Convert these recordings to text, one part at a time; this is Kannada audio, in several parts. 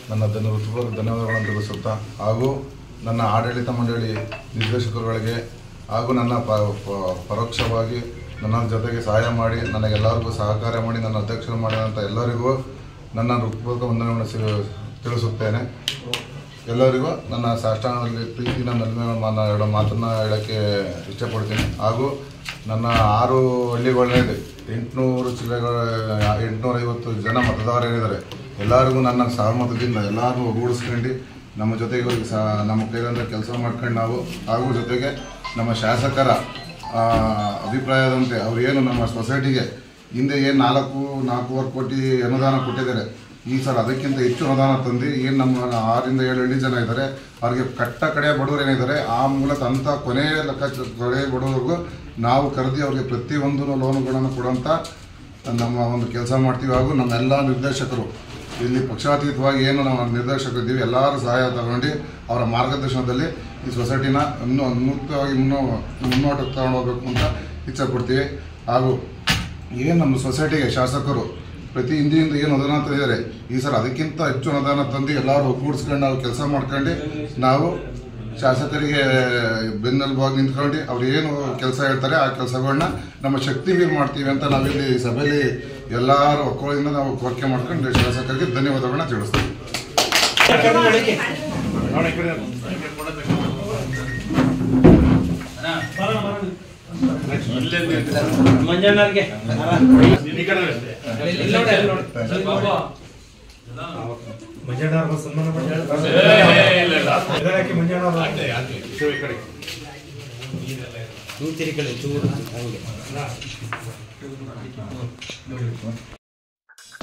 ನನ್ನ ಹೃತ್ಪೂರ್ವಕ ಧನ್ಯವಾದಗಳನ್ನು ತಿಳಿಸುತ್ತಾ ಹಾಗೂ ನನ್ನ ಆಡಳಿತ ಮಂಡಳಿ ನಿರ್ದೇಶಕರುಗಳಿಗೆ ಹಾಗೂ ನನ್ನ ಪರೋಕ್ಷವಾಗಿ ನನ್ನ ಜೊತೆಗೆ ಸಹಾಯ ಮಾಡಿ ನನಗೆಲ್ಲರಿಗೂ ಸಹಕಾರ ಮಾಡಿ ನನ್ನ ಅಧ್ಯಕ್ಷರು ಮಾಡಿದಂಥ ಎಲ್ಲರಿಗೂ ನನ್ನ ಹೃತ್ಪೂರ್ವಕ ವಂದನೆಗಳನ್ನು ತಿಳಿಸುತ್ತೇನೆ. ಎಲ್ಲರಿಗೂ ನನ್ನ ಸಾಷ್ಟಾಂಗದಲ್ಲಿ ಪ್ರೀತಿನ ನನ್ನ ಎರಡು ಮಾತನ್ನು ಹೇಳೋಕ್ಕೆ ಇಷ್ಟಪಡ್ತೀನಿ. ಹಾಗೂ ನನ್ನ 6 ಹಳ್ಳಿಗಳನ್ನೇ 850 ಜನ ಮತದಾರರಿದ್ದಾರೆ. ಎಲ್ಲರಿಗೂ ನನ್ನ ಸಹಮತದಿಂದ ಎಲ್ಲರೂ ಒಗ್ಗೂಡಿಸ್ಕೊಂಡು ನಮ್ಮ ಜೊತೆಗೆ ನಮ್ಮ ಕೈಯಿಂದ ಕೆಲಸ ಮಾಡ್ಕೊಂಡು ನಾವು ಹಾಗೂ ಜೊತೆಗೆ ನಮ್ಮ ಶಾಸಕರ ಅಭಿಪ್ರಾಯದಂತೆ ಅವರು ಏನು ನಮ್ಮ ಸೊಸೈಟಿಗೆ ಹಿಂದೆ ಏನು 4.25 ಕೋಟಿ ಅನುದಾನ ಕೊಟ್ಟಿದ್ದಾರೆ, ಈ ಸಲ ಅದಕ್ಕಿಂತ ಹೆಚ್ಚು ಅನುದಾನ ತಂದು ಏನು ನಮ್ಮ 6 ಇಂದ 7 ಹಳ್ಳಿ ಜನ ಇದ್ದಾರೆ ಅವ್ರಿಗೆ ಕಡೆ ಬಡವರು ಏನಿದ್ದಾರೆ ಆ ಮೂಲಕ ಅಂಥ ಕೊನೆಯ ಕೊನೆ ಬಡವರಿಗೂ ನಾವು ಕರೆದು ಅವ್ರಿಗೆ ಪ್ರತಿಯೊಂದು ಲೋನುಗಳನ್ನು ಕೊಡೋಂಥ ನಮ್ಮ ಒಂದು ಕೆಲಸ ಮಾಡ್ತೀವಿ. ಹಾಗೂ ನಮ್ಮೆಲ್ಲ ನಿರ್ದೇಶಕರು ಇಲ್ಲಿ ಪಕ್ಷಾತೀತವಾಗಿ ಏನು ನಾವು ನಿರ್ದೇಶಕರಿದ್ದೀವಿ ಎಲ್ಲರೂ ಸಹಾಯ ತಗೊಂಡು ಅವರ ಮಾರ್ಗದರ್ಶನದಲ್ಲಿ ಈ ಸೊಸೈಟಿನ ಇನ್ನೂ ಅದ್ಭುತವಾಗಿ ಮುನ್ನೋಟಕ್ಕೆ ತಗೊಂಡು ಹೋಗಬೇಕು ಅಂತ ಇಚ್ಛೆಪಡ್ತೀವಿ. ಹಾಗೂ ಏನು ನಮ್ಮ ಸೊಸೈಟಿಗೆ ಶಾಸಕರು ಪ್ರತಿ ಹಿಂದಿನಿಂದ ಏನು ಅನುದಾನ ತಂದಿದ್ದಾರೆ, ಈ ಸಲ ಅದಕ್ಕಿಂತ ಹೆಚ್ಚು ಅನುದಾನ ತಂದು ಎಲ್ಲರೂ ಒಗ್ಗೂಡಿಸ್ಕೊಂಡು ನಾವು ಕೆಲಸ ಮಾಡ್ಕೊಂಡು ನಾವು ಶಾಸಕರಿಗೆ ಬೆನ್ನೆಲುಬಾಗಿ ನಿಂತ್ಕೊಂಡು ಅವ್ರು ಏನು ಕೆಲಸ ಹೇಳ್ತಾರೆ ಆ ಕೆಲಸಗಳನ್ನ ನಮ್ಮ ಶಕ್ತಿ ಮೀರಿ ಮಾಡ್ತೀವಿ ಅಂತ ನಾವಿಲ್ಲಿ ಸಭೆಯಲ್ಲಿ ಎಲ್ಲರೂ ಒಕ್ಕಲಿಂದ ನಾವು ಕೋರಿಕೆ ಮಾಡ್ಕೊಂಡು ಶಾಸಕರಿಗೆ ಧನ್ಯವಾದಗಳನ್ನ ತಿಳಿಸ್ತೀವಿ. ಮಂಜಣ್ಣವ್ರ ಸನ್ಮಾನ ಚೂರು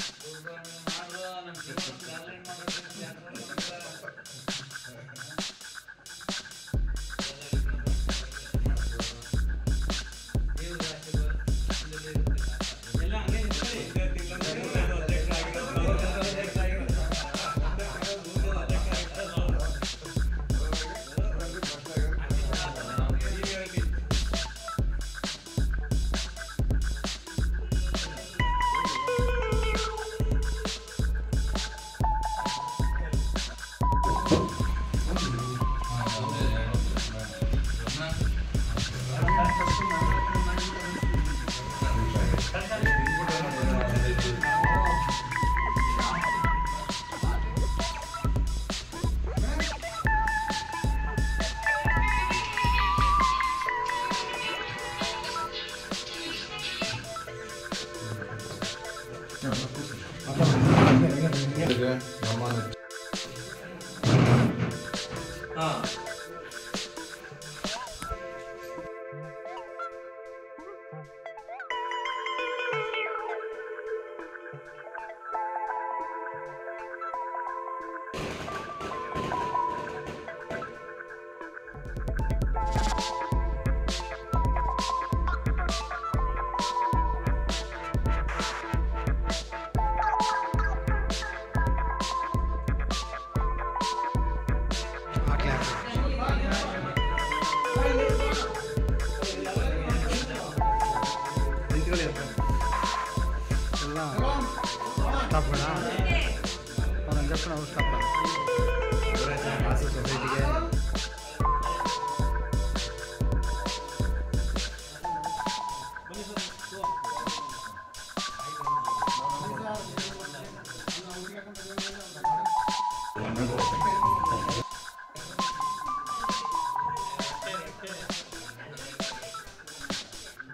ಹಂಗೆ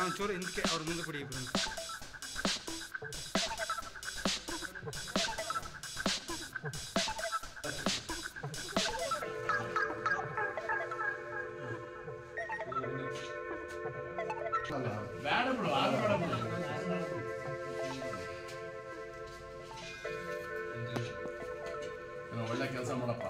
ಒಂಚೂರು ಹಿಂದಕ್ಕೆ ಅವ್ರ ಮುಂದೆ ಕೊಡಿ ಇಬ್ಬರು. ಒಳ್ಳೆ ಕೆಲಸ ಮಾಡಪ್ಪ.